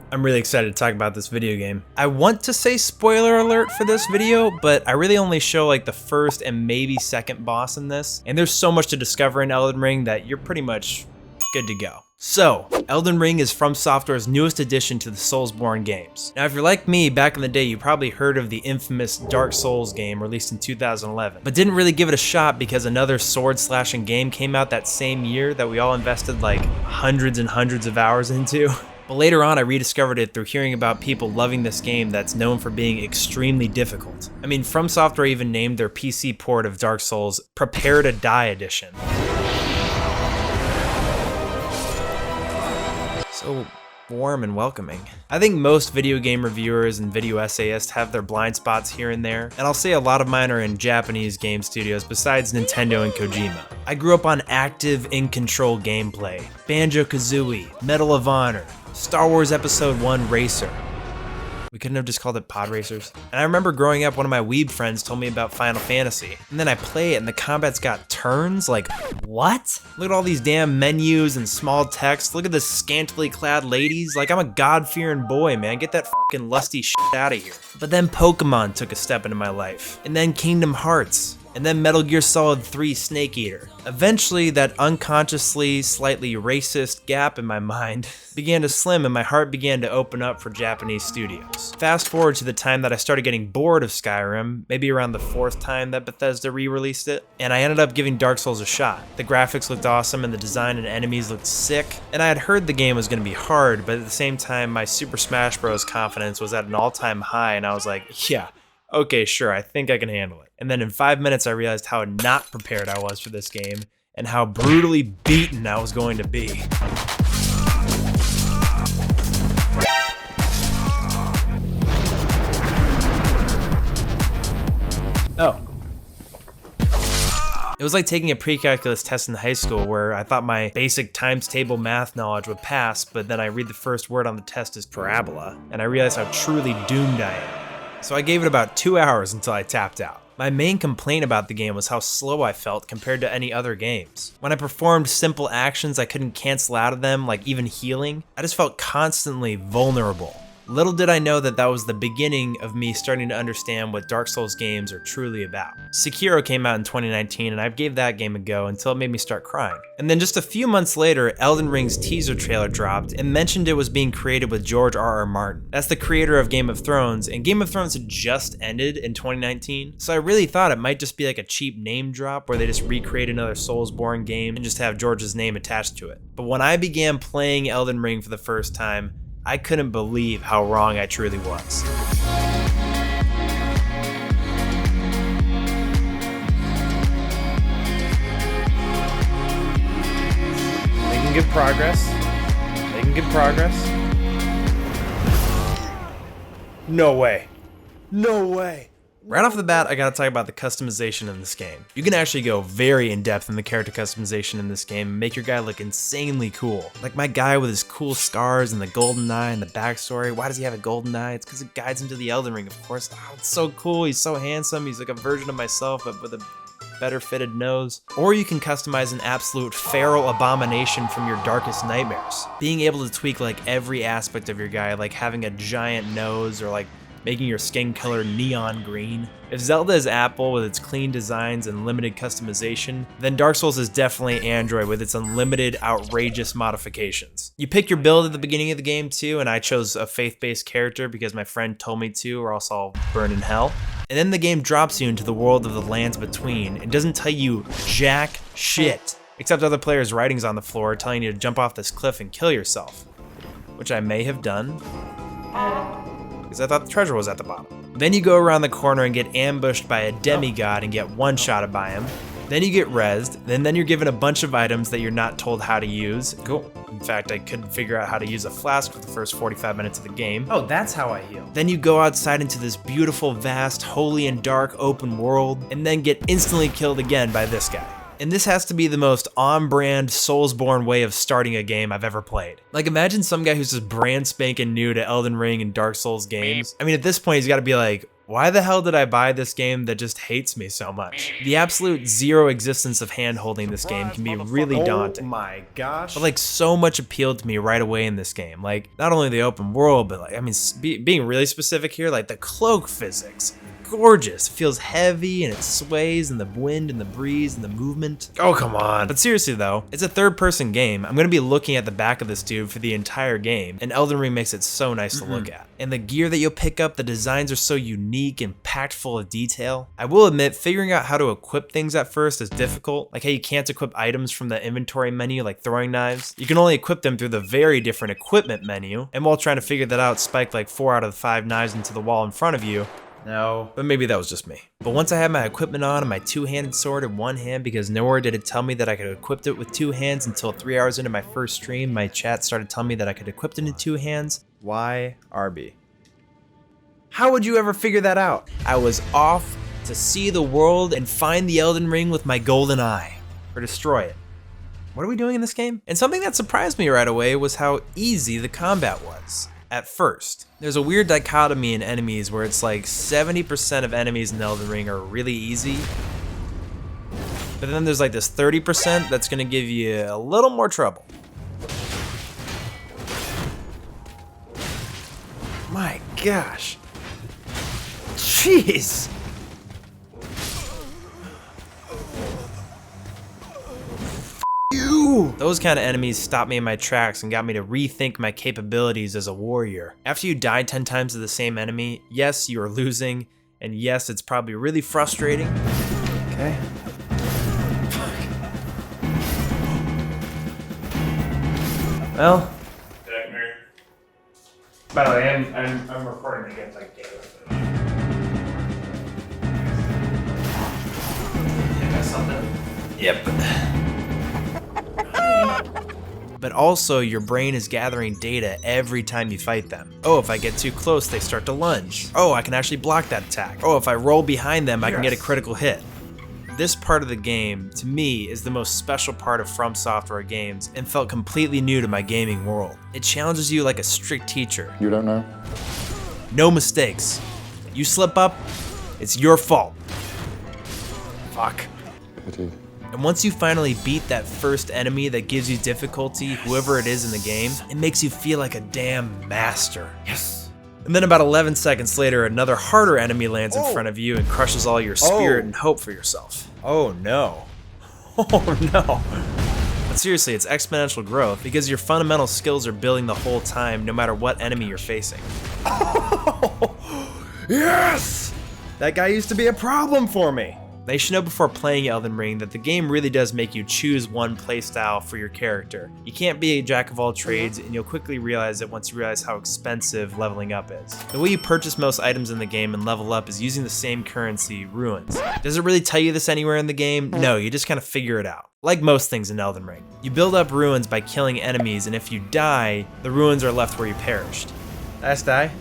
I'm really excited to talk about this video game. I want to say spoiler alert for this video, but I really only show like the first and maybe second boss in this. And there's so much to discover in Elden Ring that you're pretty much good to go. So, Elden Ring is FromSoftware's newest addition to the Soulsbourne games. Now if you're like me, back in the day you probably heard of the infamous Dark Souls game released in 2011, but didn't really give it a shot because another sword slashing game came out that same year that we all invested like hundreds and hundreds of hours into. But later on, I rediscovered it through hearing about people loving this game that's known for being extremely difficult. I mean, FromSoftware even named their PC port of Dark Souls Prepare to Die Edition. So warm and welcoming. I think most video game reviewers and video essayists have their blind spots here and there, and I'll say a lot of mine are in Japanese game studios besides Nintendo and Kojima. I grew up on active, in-control gameplay, Banjo-Kazooie, Medal of Honor, Star Wars Episode 1 Racer. We couldn't have just called it Pod Racers. And I remember growing up, one of my weeb friends told me about Final Fantasy. And then I play it and the combat's got turns, like, what? Look at all these damn menus and small text. Look at the scantily clad ladies. Like, I'm a God-fearing boy, man. Get that fucking lusty shit out of here. But then Pokemon took a step into my life. And then Kingdom Hearts. And then Metal Gear Solid 3 Snake Eater. Eventually, that unconsciously, slightly racist gap in my mind began to slim and my heart began to open up for Japanese studios. Fast forward to the time that I started getting bored of Skyrim, maybe around the 4th time that Bethesda re-released it, and I ended up giving Dark Souls a shot. The graphics looked awesome and the design and enemies looked sick, and I had heard the game was going to be hard, but at the same time, my Super Smash Bros. Confidence was at an all-time high, and I was like, yeah, okay, sure, I think I can handle it. And then in 5 minutes, I realized how not prepared I was for this game and how brutally beaten I was going to be. Oh. It was like taking a pre-calculus test in high school where I thought my basic times table math knowledge would pass, but then I read the first word on the test as parabola, and I realized how truly doomed I am. So I gave it about 2 hours until I tapped out. My main complaint about the game was how slow I felt compared to any other games. When I performed simple actions I couldn't cancel out of them, like even healing, I just felt constantly vulnerable. Little did I know that that was the beginning of me starting to understand what Dark Souls games are truly about. Sekiro came out in 2019 and I gave that game a go until it made me start crying. And then just a few months later, Elden Ring's teaser trailer dropped and mentioned it was being created with George R.R. Martin. That's the creator of Game of Thrones, and Game of Thrones had just ended in 2019, so I really thought it might just be like a cheap name drop where they just recreate another Soulsbourne game and just have George's name attached to it. But when I began playing Elden Ring for the first time, I couldn't believe how wrong I truly was. Making good progress. Making good progress. No way. No way. Right off the bat, I gotta talk about the customization in this game. You can actually go very in-depth in the character customization in this game and make your guy look insanely cool. Like my guy with his cool scars and the golden eye and the backstory. Why does he have a golden eye? It's because it guides him to the Elden Ring, of course. Oh, it's so cool, he's so handsome, he's like a version of myself, but with a better fitted nose. Or you can customize an absolute feral abomination from your darkest nightmares. Being able to tweak like every aspect of your guy, like having a giant nose or like making your skin color neon green. If Zelda is Apple with its clean designs and limited customization, then Dark Souls is definitely Android with its unlimited, outrageous modifications. You pick your build at the beginning of the game too, and I chose a faith-based character because my friend told me to, or else I'll burn in hell. And then the game drops you into the world of the lands between. It doesn't tell you jack shit, except other players' writings on the floor telling you to jump off this cliff and kill yourself, which I may have done, because I thought the treasure was at the bottom. Then you go around the corner and get ambushed by a demigod and get one-shotted by him. Then you get rezzed, then you're given a bunch of items that you're not told how to use. Cool. In fact, I couldn't figure out how to use a flask for the first 45 minutes of the game. Oh, that's how I heal. Then you go outside into this beautiful, vast, holy and dark open world, and then get instantly killed again by this guy. And this has to be the most on-brand, Soulsbourne way of starting a game I've ever played. Like, imagine some guy who's just brand spanking new to Elden Ring and Dark Souls games. I mean, at this point, he's gotta be like, Why the hell did I buy this game that just hates me so much? The absolute zero existence of hand-holding this game can be really daunting. Oh my gosh. But like so much appealed to me right away in this game. Like not only the open world, but like, I mean, being really specific here, like the cloak physics. Gorgeous. It feels heavy and it sways in the wind and the breeze and the movement. Oh, come on. But seriously though, it's a third-person game. I'm gonna be looking at the back of this dude for the entire game, and Elden Ring makes it so nice to look at. And the gear that you'll pick up, the designs are so unique and packed full of detail. I will admit, figuring out how to equip things at first is difficult. Like how you can't equip items from the inventory menu like throwing knives. You can only equip them through the very different equipment menu. And while trying to figure that out, spiked like 4 out of the 5 knives into the wall in front of you. No, but maybe that was just me. But once I had my equipment on and my two-handed sword in one hand, because nowhere did it tell me that I could equip it with 2 hands until 3 hours into my first stream, my chat started telling me that I could equip it in 2 hands. Why RB? How would you ever figure that out? I was off to see the world and find the Elden Ring with my golden eye, or destroy it. What are we doing in this game? And something that surprised me right away was how easy the combat was. At first. There's a weird dichotomy in enemies where it's like 70% of enemies in Elden Ring are really easy, but then there's like this 30% that's gonna give you a little more trouble. My gosh. Jeez. Those kind of enemies stopped me in my tracks and got me to rethink my capabilities as a warrior. After you die 10 times to the same enemy, yes, you are losing, and yes, it's probably really frustrating. Okay. Well. By the way, I'm recording against like David. You got something? Yep. But also, your brain is gathering data every time you fight them. Oh, if I get too close, they start to lunge. Oh, I can actually block that attack. Oh, if I roll behind them, I can get a critical hit. This part of the game, to me, is the most special part of FromSoftware games and felt completely new to my gaming world. It challenges you like a strict teacher. You don't know? No mistakes. You slip up, it's your fault. Fuck. Pity. And once you finally beat that first enemy that gives you difficulty, whoever it is in the game, it makes you feel like a damn master. Yes. And then about 11 seconds later, another harder enemy lands in front of you and crushes all your spirit and hope for yourself. Oh no. Oh no. But seriously, it's exponential growth because your fundamental skills are building the whole time, no matter what enemy you're facing. Oh, yes! That guy used to be a problem for me. Now you should know before playing Elden Ring that the game really does make you choose one playstyle for your character. You can't be a jack of all trades, and you'll quickly realize it once you realize how expensive leveling up is. The way you purchase most items in the game and level up is using the same currency, runes. Does it really tell you this anywhere in the game? No, you just kind of figure it out. Like most things in Elden Ring. You build up runes by killing enemies, and if you die, the runes are left where you perished. Last die?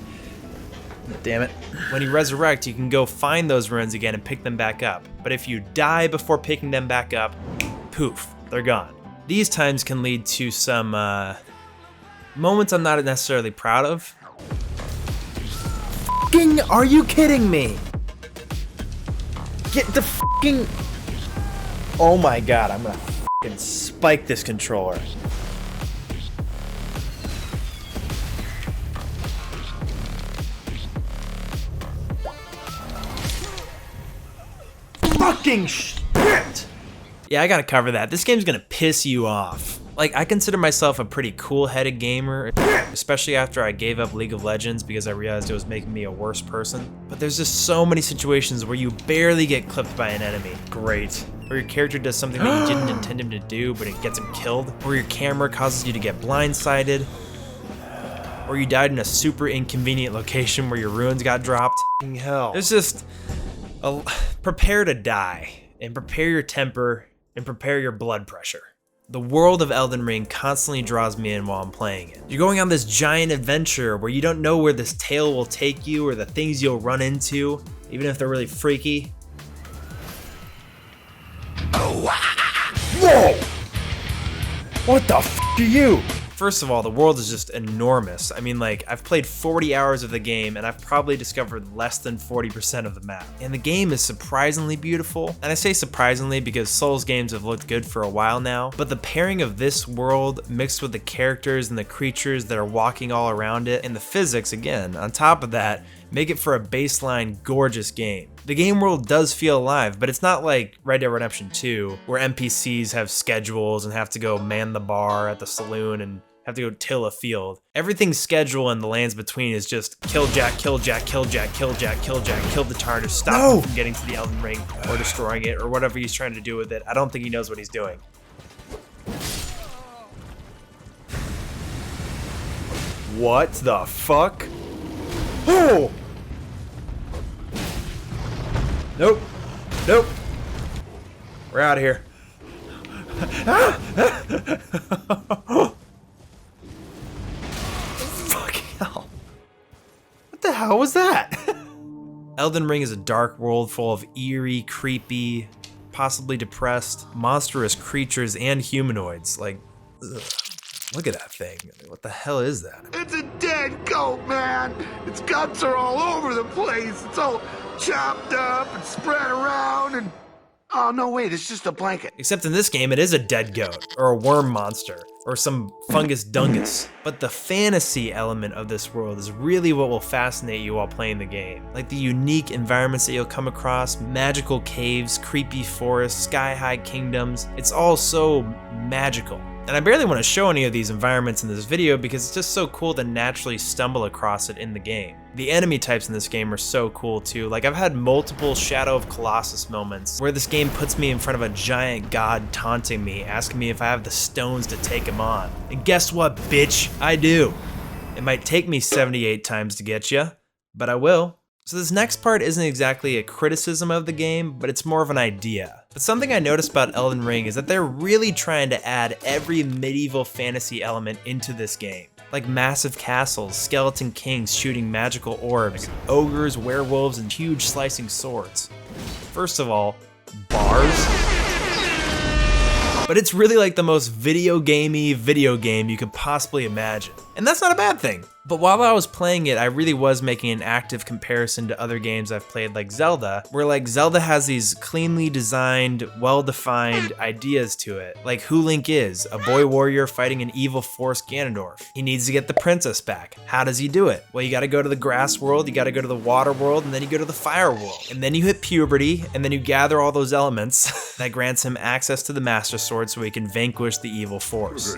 Damn it. When you resurrect, you can go find those runes again and pick them back up. But if you die before picking them back up, poof, they're gone. These times can lead to some moments I'm not necessarily proud of. Fucking, are you kidding me? Get the fucking... Oh my god, I'm gonna fucking spike this controller. Fucking shit! Yeah, I gotta cover that. This game's gonna piss you off. Like, I consider myself a pretty cool-headed gamer, especially after I gave up League of Legends because I realized it was making me a worse person. But there's just so many situations where you barely get clipped by an enemy. Great. Or your character does something that you didn't intend him to do, but it gets him killed. Or your camera causes you to get blindsided. Or you died in a super inconvenient location where your runes got dropped. Hell. There's just... prepare to die, and prepare your temper, and prepare your blood pressure. The world of Elden Ring constantly draws me in while I'm playing it. You're going on this giant adventure where you don't know where this tale will take you or the things you'll run into, even if they're really freaky. Oh, whoa! What the f are you? First of all, the world is just enormous. I mean, like, I've played 40 hours of the game and I've probably discovered less than 40% of the map. And the game is surprisingly beautiful. And I say surprisingly because Souls games have looked good for a while now, but the pairing of this world mixed with the characters and the creatures that are walking all around it, and the physics, again, on top of that, make it for a baseline gorgeous game. The game world does feel alive, but it's not like Red Dead Redemption 2, where NPCs have schedules and have to go man the bar at the saloon and have to go till a field. Everything's schedule and the lands between is just kill Jack, kill Jack, kill Jack, kill Jack, kill Jack, kill the Tartar, stop him from getting to the Elden Ring or destroying it or whatever he's trying to do with it. I don't think he knows what he's doing. What the fuck? Oh! Nope. Nope. We're out of here. Fucking hell. What the hell was that? Elden Ring is a dark world full of eerie, creepy, possibly depressed, monstrous creatures and humanoids. Like, ugh. Look at that thing. What the hell is that? It's a dead goat, man. Its guts are all over the place. It's all chopped up and spread around and... Oh, no, wait, it's just a blanket. Except in this game, it is a dead goat, or a worm monster, or some fungus dungus. But the fantasy element of this world is really what will fascinate you while playing the game. Like the unique environments that you'll come across, magical caves, creepy forests, sky-high kingdoms. It's all so magical. And I barely want to show any of these environments in this video because it's just so cool to naturally stumble across it in the game. The enemy types in this game are so cool too. Like I've had multiple Shadow of Colossus moments where this game puts me in front of a giant god taunting me, asking me if I have the stones to take him on. And guess what, bitch? I do. It might take me 78 times to get you, but I will. So this next part isn't exactly a criticism of the game, but it's more of an idea. But something I noticed about Elden Ring is that they're really trying to add every medieval fantasy element into this game. Like massive castles, skeleton kings shooting magical orbs, ogres, werewolves, and huge slicing swords. First of all, bars. But it's really like the most video gamey video game you could possibly imagine. And that's not a bad thing. But while I was playing it, I really was making an active comparison to other games I've played like Zelda, where like Zelda has these cleanly designed, well-defined ideas to it. Like who Link is, a boy warrior fighting an evil force Ganondorf. He needs to get the princess back. How does he do it? Well, you gotta go to the grass world, you gotta go to the water world, and then you go to the fire world. And then you hit puberty, and then you gather all those elements that grants him access to the Master Sword so he can vanquish the evil force.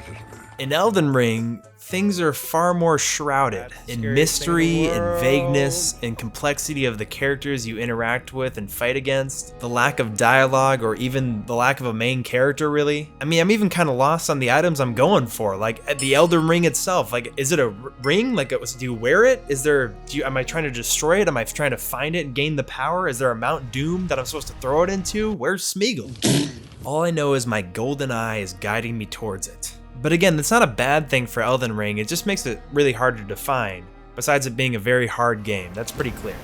In Elden Ring, things are far more shrouded in mystery and vagueness and complexity of the characters you interact with and fight against, the lack of dialogue or even the lack of a main character really. I mean, I'm even kind of lost on the items I'm going for, like at the Elden Ring itself. Like, is it a ring? Like, do you wear it? Am I trying to destroy it? Am I trying to find it and gain the power? Is there a Mount Doom that I'm supposed to throw it into? Where's Smeagol? All I know is my golden eye is guiding me towards it. But again, that's not a bad thing for Elden Ring, it just makes it really hard to define, besides it being a very hard game, that's pretty clear.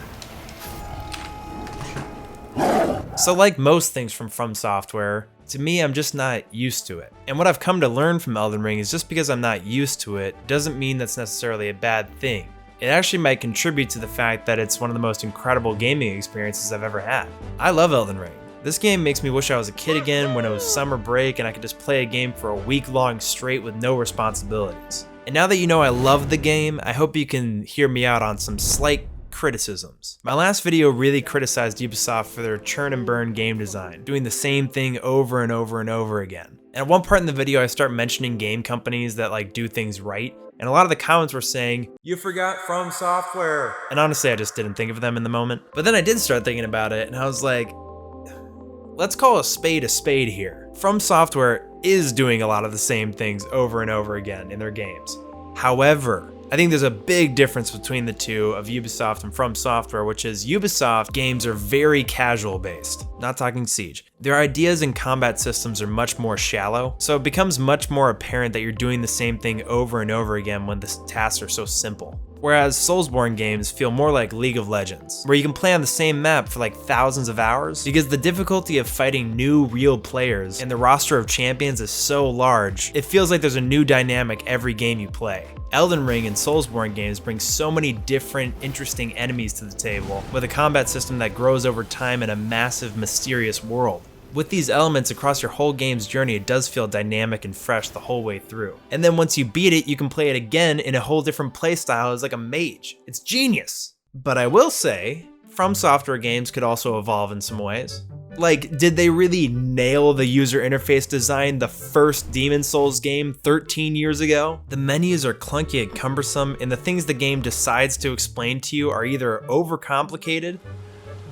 So like most things from FromSoftware, to me I'm just not used to it. And what I've come to learn from Elden Ring is just because I'm not used to it, doesn't mean that's necessarily a bad thing. It actually might contribute to the fact that it's one of the most incredible gaming experiences I've ever had. I love Elden Ring. This game makes me wish I was a kid again when it was summer break and I could just play a game for a week long straight with no responsibilities. And now that you know I love the game, I hope you can hear me out on some slight criticisms. My last video really criticized Ubisoft for their churn and burn game design, doing the same thing over and over and over again. And at one part in the video I start mentioning game companies that like do things right, and a lot of the comments were saying, "You forgot FromSoftware." And honestly I just didn't think of them in the moment. But then I did start thinking about it and I was like, let's call a spade here. FromSoftware is doing a lot of the same things over and over again in their games. However, I think there's a big difference between the two of Ubisoft and FromSoftware, which is Ubisoft games are very casual based. not talking Siege. Their ideas and combat systems are much more shallow, so it becomes much more apparent that you're doing the same thing over and over again when the tasks are so simple. Whereas Soulsbourne games feel more like League of Legends, where you can play on the same map for like thousands of hours because the difficulty of fighting new real players and the roster of champions is so large, it feels like there's a new dynamic every game you play. Elden Ring and Soulsbourne games bring so many different, interesting enemies to the table, with a combat system that grows over time in a massive, mysterious world. With these elements across your whole game's journey, it does feel dynamic and fresh the whole way through. And then once you beat it, you can play it again in a whole different playstyle as like a mage. It's genius. But I will say, FromSoftware games could also evolve in some ways. Like, did they really nail the user interface design the first Demon's Souls game 13 years ago? The menus are clunky and cumbersome, and the things the game decides to explain to you are either overcomplicated,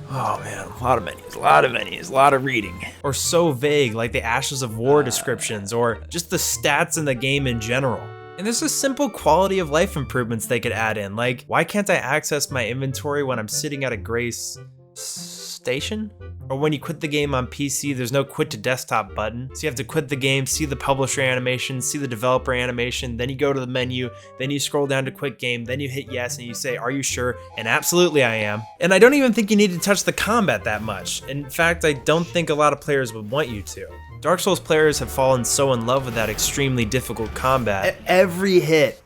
oh man, a lot of reading, or so vague like the Ashes of War descriptions, or just the stats in the game in general. And there's just simple quality of life improvements they could add in, like why can't I access my inventory when I'm sitting at a Grace station? Or when you quit the game on PC, there's no quit to desktop button. So you have to quit the game, see the publisher animation, see the developer animation, then you go to the menu, then you scroll down to quit game, then you hit yes and you say, are you sure? And absolutely I am. And I don't even think you need to touch the combat that much. In fact, I don't think a lot of players would want you to. Dark Souls players have fallen so in love with that extremely difficult combat. Every hit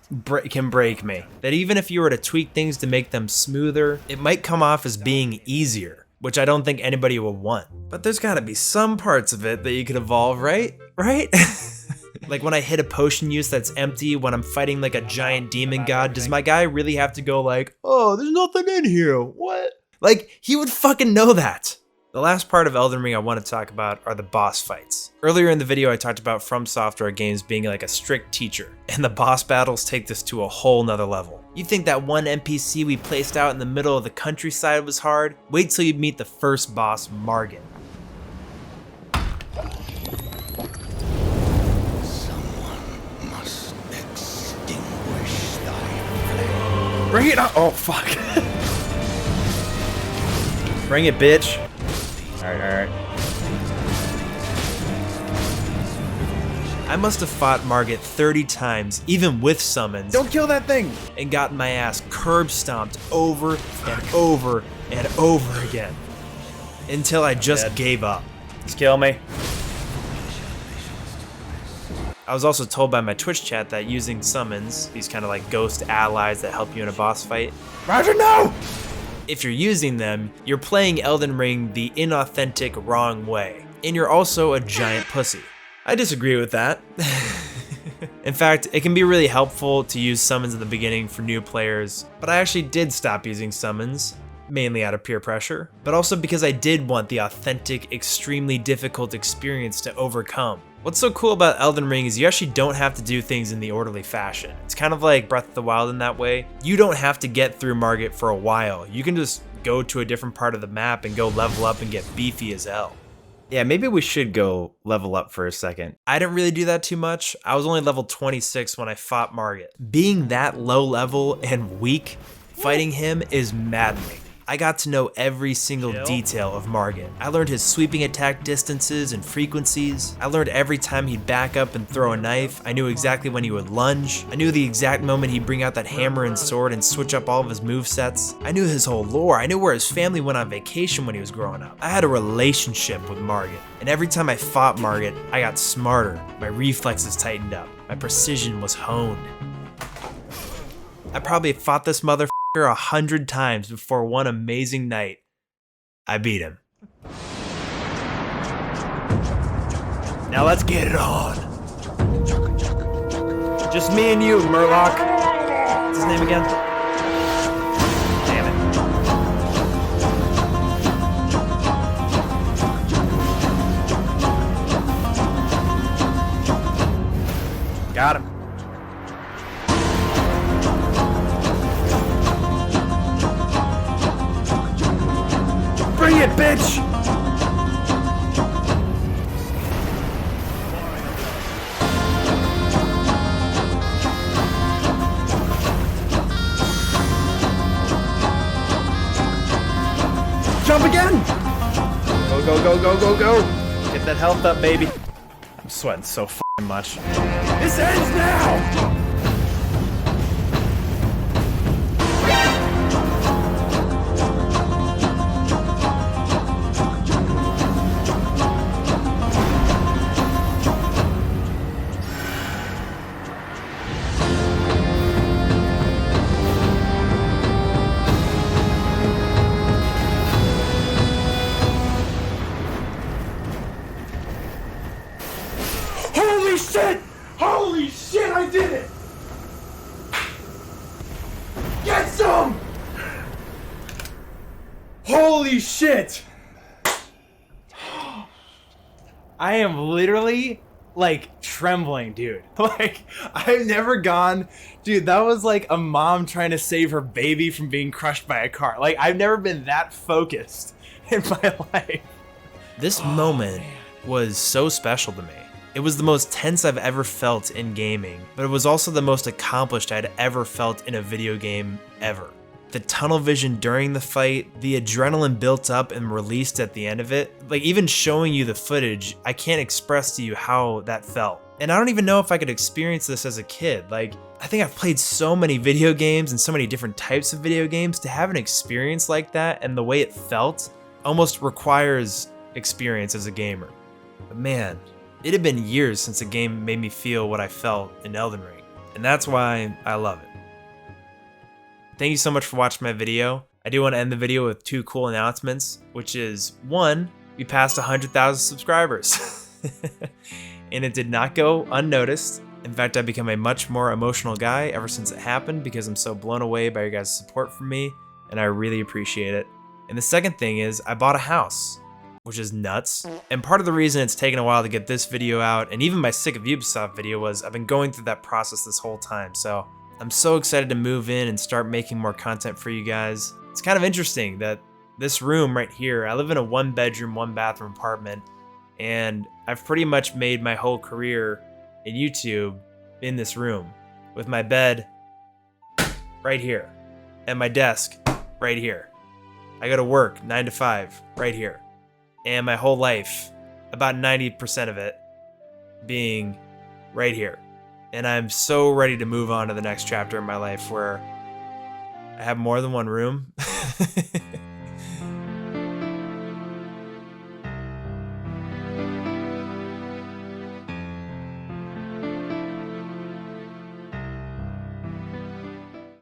can break me. That even if you were to tweak things to make them smoother, it might come off as being easier, which I don't think anybody will want. But there's gotta be some parts of it that you could evolve, right? Right? Like when I hit a potion use that's empty, when I'm fighting like a giant demon god, does my guy really have to go like, oh, there's nothing in here, what? Like, he would fucking know that. The last part of Elden Ring I want to talk about are the boss fights. Earlier in the video I talked about FromSoftware games being like a strict teacher, and the boss battles take this to a whole nother level. You think that one NPC we placed out in the middle of the countryside was hard? Wait till you meet the first boss, Margit. Someone must extinguish thy flame. Bring it on! Oh fuck. Bring it, bitch. Alright. I must have fought Margit 30 times, even with summons. Don't kill that thing! And gotten my ass curb stomped over and over and over again. Until I just gave up. Just kill me. I was also told by my Twitch chat that using summons, these kind of like ghost allies that help you in a boss fight. Roger, no! If you're using them, you're playing Elden Ring the inauthentic wrong way. And you're also a giant pussy. I disagree with that. In fact, it can be really helpful to use summons at the beginning for new players, but I actually did stop using summons, mainly out of peer pressure, but also because I did want the authentic, extremely difficult experience to overcome. What's so cool about Elden Ring is you actually don't have to do things in the orderly fashion. It's kind of like Breath of the Wild in that way. You don't have to get through Margit for a while. You can just go to a different part of the map and go level up and get beefy as hell. Yeah, maybe we should go level up for a second. I didn't really do that too much. I was only level 26 when I fought Margit. Being that low level and weak, fighting him is maddening. I got to know every single detail of Margit. I learned his sweeping attack distances and frequencies. I learned every time he'd back up and throw a knife. I knew exactly when he would lunge. I knew the exact moment he'd bring out that hammer and sword and switch up all of his movesets. I knew his whole lore. I knew where his family went on vacation when he was growing up. I had a relationship with Margit, and every time I fought Margit, I got smarter. My reflexes tightened up. My precision was honed. I probably fought this motherfucker 100 times before one amazing night, I beat him. Now let's get it on. Just me and you, Murloc. What's his name again? Damn it. Got him. Bring it, bitch! Jump again! Oh go, go, go, go, go. Get that health up, baby. I'm sweating so f***ing much. This ends now! Holy shit! Holy shit, I did it! Get some! Holy shit! I am literally, like, trembling, dude. Like, I've never gone... Dude, that was like a mom trying to save her baby from being crushed by a car. Like, I've never been that focused in my life. This moment was so special to me. It was the most tense I've ever felt in gaming, but it was also the most accomplished I'd ever felt in a video game ever. The tunnel vision during the fight, the adrenaline built up and released at the end of it, like even showing you the footage, I can't express to you how that felt. And I don't even know if I could experience this as a kid. Like, I think I've played so many video games and so many different types of video games, to have an experience like that and the way it felt almost requires experience as a gamer. But man, it had been years since a game made me feel what I felt in Elden Ring, and that's why I love it. Thank you so much for watching my video. I do want to end the video with two cool announcements, which is, one, we passed 100,000 subscribers. And it did not go unnoticed. In fact, I've become a much more emotional guy ever since it happened, because I'm so blown away by your guys' support for me, and I really appreciate it. And the second thing is, I bought a house, which is nuts. And part of the reason it's taken a while to get this video out, and even my Sick of Ubisoft video, was I've been going through that process this whole time. So I'm so excited to move in and start making more content for you guys. It's kind of interesting that this room right here, I live in a 1-bedroom, 1-bathroom apartment, and I've pretty much made my whole career in YouTube in this room, with my bed right here and my desk right here. I go to work 9 to 5 right here. And my whole life, about 90% of it, being right here. And I'm so ready to move on to the next chapter in my life where I have more than one room.